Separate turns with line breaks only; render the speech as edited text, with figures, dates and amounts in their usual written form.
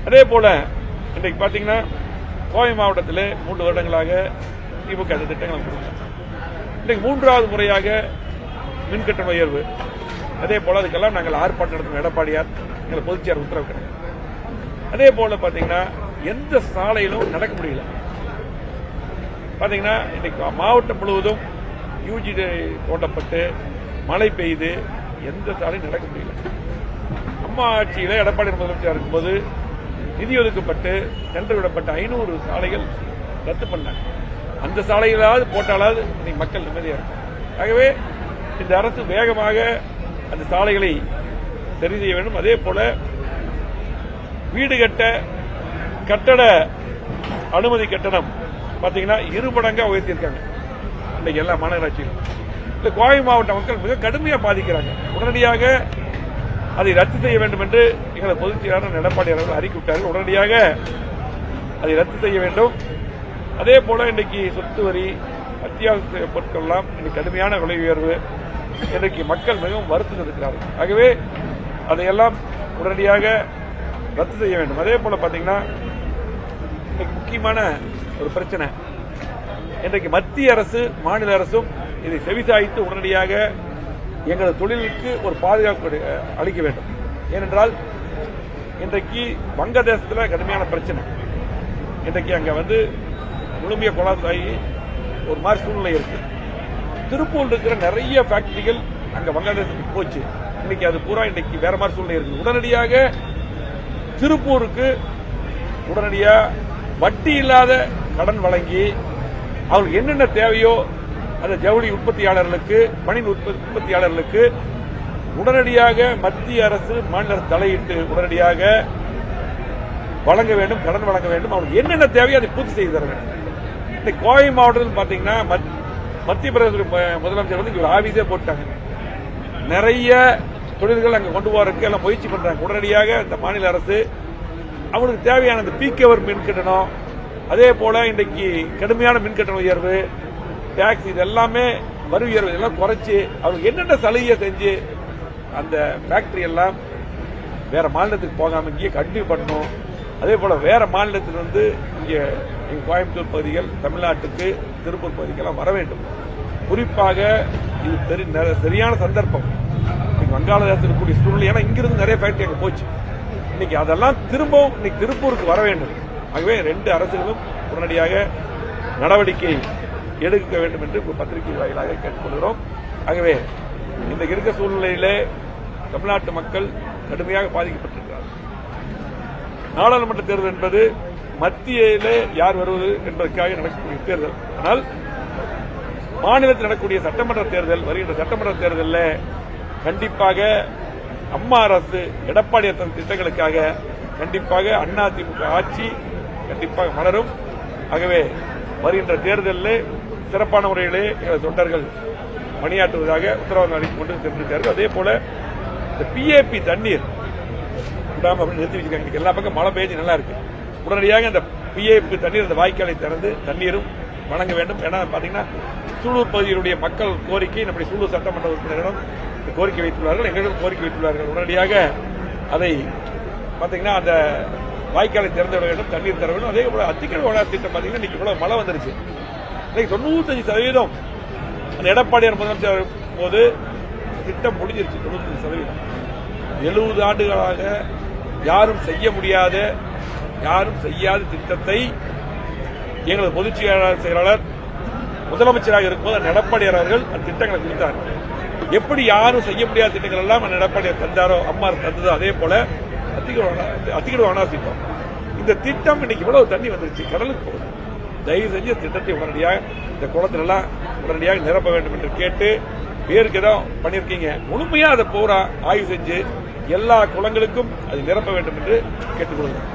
அதே போல இன்றைக்கு பாத்தீங்கன்னா கோவை மாவட்டத்தில் 3 வருடங்களாக திமுக திட்டங்களை கொடுத்தாங்க. இன்றைக்கு 3வது முறையாக மின்கட்டண உயர்வு. அதே போல அதுக்கெல்லாம் நாங்கள் ஆர்ப்பாட்டம் நடத்தும் எடப்பாடியார் எங்கள் பொதுச்செயலர் உத்தரவு கிடையாது. அதே போல பாத்தீங்கன்னா எந்த சாலையிலும் நடக்க முடியல. பாத்தீங்கன்னா இன்னைக்கு மாவட்டம் முழுவதும் யூஜி போடப்பட்டு மழை பெய்து எந்த சாலையும் நடக்க முடியல. அம்மா ஆட்சியில எடப்பாடி முதலமைச்சர் இருக்கும்போது நிதி ஒதுக்கப்பட்டு டெண்டர் விடப்பட்ட 500 சாலைகள் ரத்து பண்ணாங்க. அந்த சாலைகளாவது போட்டாலாவது இன்னைக்கு மக்கள் நிம்மதியா இருக்கும். ஆகவே இந்த அரசு வேகமாக அந்த சாலைகளை சரி செய்ய வேண்டும். அதே போல வீடு கட்டட அனுமதி கட்டணம் பாத்தீங்கன்னா 2 மடங்கா உயர்த்தியிருக்காங்க இன்னைக்கு எல்லா மாநகராட்சியிலும். இந்த கோவை மாவட்ட மக்கள் மிக கடுமையா பாதிக்கிறாங்க. உடனடியாக அதை ரத்து செய்ய வேண்டும் என்று எங்களது பொதுச் செயலாளர் எடப்பாடி அவர்கள் அறிவித்தார்கள். உடனடியாக அதை ரத்து செய்ய வேண்டும். அதே போல இன்றைக்கு சொத்து வரி, அத்தியாவசிய பொருட்கள் எல்லாம் இன்னைக்கு கடுமையான விலை உயர்வு. இன்றைக்கு மக்கள் மிகவும் வருத்தம் இருக்கிறார்கள். ஆகவே அதையெல்லாம் உடனடியாக ரத்து செய்ய வேண்டும். அதே போல பாத்தீங்கன்னா இன்னைக்கு முக்கியமான ஒரு பிரச்சனை, இன்றைக்கு மத்திய அரசு மாநில அரசும் இதை செவிசாய்த்து உடனடியாக எங்களது தொழிலுக்கு ஒரு பாதுகாப்பு அளிக்க வேண்டும். ஏனென்றால் இன்றைக்கு வங்கதேசத்தில் கடுமையான பிரச்சனை. இன்றைக்கு அங்க முழுமைய கொலாசாகி ஒரு மாதிரி சூழ்நிலை இருக்கு. திருப்பூர் இருக்கிற நிறைய ஃபேக்டரிகள் அங்க வங்கதேசத்துக்கு போச்சு. இன்னைக்கு அது பூரா இன்னைக்கு வேற மாதிரி சூழ்நிலை இருக்கு. உடனடியாக திருப்பூருக்கு உடனடியா வட்டி இல்லாத கடன் வழங்கி அவங்களுக்கு என்னென்ன தேவையோ அந்த ஜவுளி உற்பத்தியாளர்களுக்கு, பணி உற்பத்தியாளர்களுக்கு உடனடியாக மத்திய அரசு மாநில அரசு தலையிட்டு உடனடியாக வழங்க வேண்டும், கடன் வழங்க வேண்டும். அவங்களுக்கு என்னென்ன தேவையோ அதை பூர்த்தி செய்து தர வேண்டும். இன்னைக்கு கோவை மாவட்டத்தில் பாத்தீங்கன்னா மத்திய பிரதேச முதலமைச்சர் இங்க ஒரு ஆபீஸே போட்டாங்க. நிறைய தொழில்கள் அங்க கொண்டு போறதுக்கு எல்லாம் முயற்சி பண்றாங்க. உடனடியாக இந்த மாநில அரசு அவங்களுக்கு தேவையான இந்த பீக்கவர் மின்கட்டணம், அதே போல இன்றைக்கு கடுமையான மின்கட்டண உயர்வு, டாக்ஸ், இது எல்லாமே வரி உயர்வு இதெல்லாம் குறைச்சு அவங்களுக்கு என்னென்ன சலுகையை செஞ்சு அந்த ஃபேக்டரி எல்லாம் வேற மாநிலத்துக்கு போகாம இங்கே கண்டினியூ பண்ணணும். அதே போல வேற மாநிலத்திலிருந்து இங்கே கோயம்புத்தூர் பகுதிகள், தமிழ்நாட்டுக்கு திருப்பூர் பகுதிக்கெல்லாம் வர வேண்டும். குறிப்பாக இது சரியான சந்தர்ப்பம். வங்காளதேசத்தில் கூடிய சூழ்நிலை, ஏன்னா இங்கிருந்து நிறைய ஃபேக்டரி அங்கே போச்சு. இன்னைக்கு அதெல்லாம் திரும்பவும் இன்னைக்கு திருப்பூருக்கு வர வேண்டும். ஆகவே 2 அரசுகளும் உடனடியாக நடவடிக்கை எடுக்க வேண்டும் என்று பத்திரிகை வாயிலாக கேட்டுக்கொள்கிறோம். ஆகவே இன்றைக்கு இருக்க சூழ்நிலையிலே தமிழ்நாட்டு மக்கள் கடுமையாக பாதிக்கப்பட்டிருக்கிறார். நாடாளுமன்ற தேர்தல் என்பது மத்தியிலே யார் வருவது என்பதற்காக நடக்கக்கூடிய தேர்தல். ஆனால் மாநிலத்தில் நடக்கக்கூடிய சட்டமன்ற தேர்தல், வருகின்ற சட்டமன்ற தேர்தலில் கண்டிப்பாக அம்மா அரசு எடப்பாடி திட்டங்களுக்காக கண்டிப்பாக அதிமுக ஆட்சி கண்டிப்பாக மலரும். ஆகவே வருகின்ற தேர்தலில் சிறப்பான முறையிலே தொண்டர்கள் பணியாற்றுவதாக உத்தரவாதம் அளித்துக் கொண்டு சென்றிருக்கிறார்கள். அதே போல இந்த பிஏபி தண்ணீர் விடாம நிறுத்தி வச்சிருக்காங்க. எல்லா பக்கம் மழை பெய்ஞ்சு நல்லா இருக்கு. உடனடியாக இந்த பிஏபி தண்ணீர் இந்த வாய்க்காலை திறந்து தண்ணீரும் வழங்க வேண்டும். ஏன்னா பாத்தீங்கன்னா சூலூர் பகுதியினுடைய மக்கள் கோரிக்கை நம்முடைய சூலூர் சட்டமன்ற உறுப்பினரிடம் கோரிக்கை வைத்துள்ளார்கள், எங்களிடம் கோரிக்கை வைத்துள்ளார்கள். உடனடியாக அதை பாத்தீங்கன்னா அந்த வாய்க்காலை திறந்து விட வேண்டும், தண்ணீர் தர வேண்டும். அதே போல அத்திக்கடவு வளர்ச்சி திட்டம் பாத்தீங்கன்னா இன்னைக்கு இவ்வளவு மழை வந்துருச்சு. இன்னைக்கு 95% அந்த எடப்பாடியார் முதலமைச்சர் போது திட்டம் முடிஞ்சிருச்சு. 95%. 70 ஆண்டுகளாக யாரும் செய்ய முடியாத, யாரும் செய்யாத திட்டத்தை எங்களது பொதுச் செயலாளர் முதலமைச்சராக இருக்கும்போது எடப்பாடியார் அவர்கள் அந்த திட்டங்களை கொடுத்தார். எப்படி யாரும் செய்ய முடியாத திட்டங்கள் எல்லாம் எடப்பாடியார் தந்தாரோ, அம்மா தந்ததோ, அதே போல அத்திக்கடவு அணா திட்டம். இந்த திட்டம் இன்னைக்கு இவ்வளவு தண்ணி வந்துருச்சு, கடலுக்கு போகுது. தயவு செஞ்சு திட்டத்தை உடனடியாக இந்த குளத்திலெல்லாம் உடனடியாக நிரப்ப வேண்டும் என்று கேட்டு, பேருக்கு ஏதோ பண்ணிருக்கீங்க, முழுமையா அதை பூரா ஆய்வு செஞ்சு எல்லா குளங்களுக்கும் அது நிரப்ப வேண்டும் என்று கேட்டுக்கொள்கிறேன்.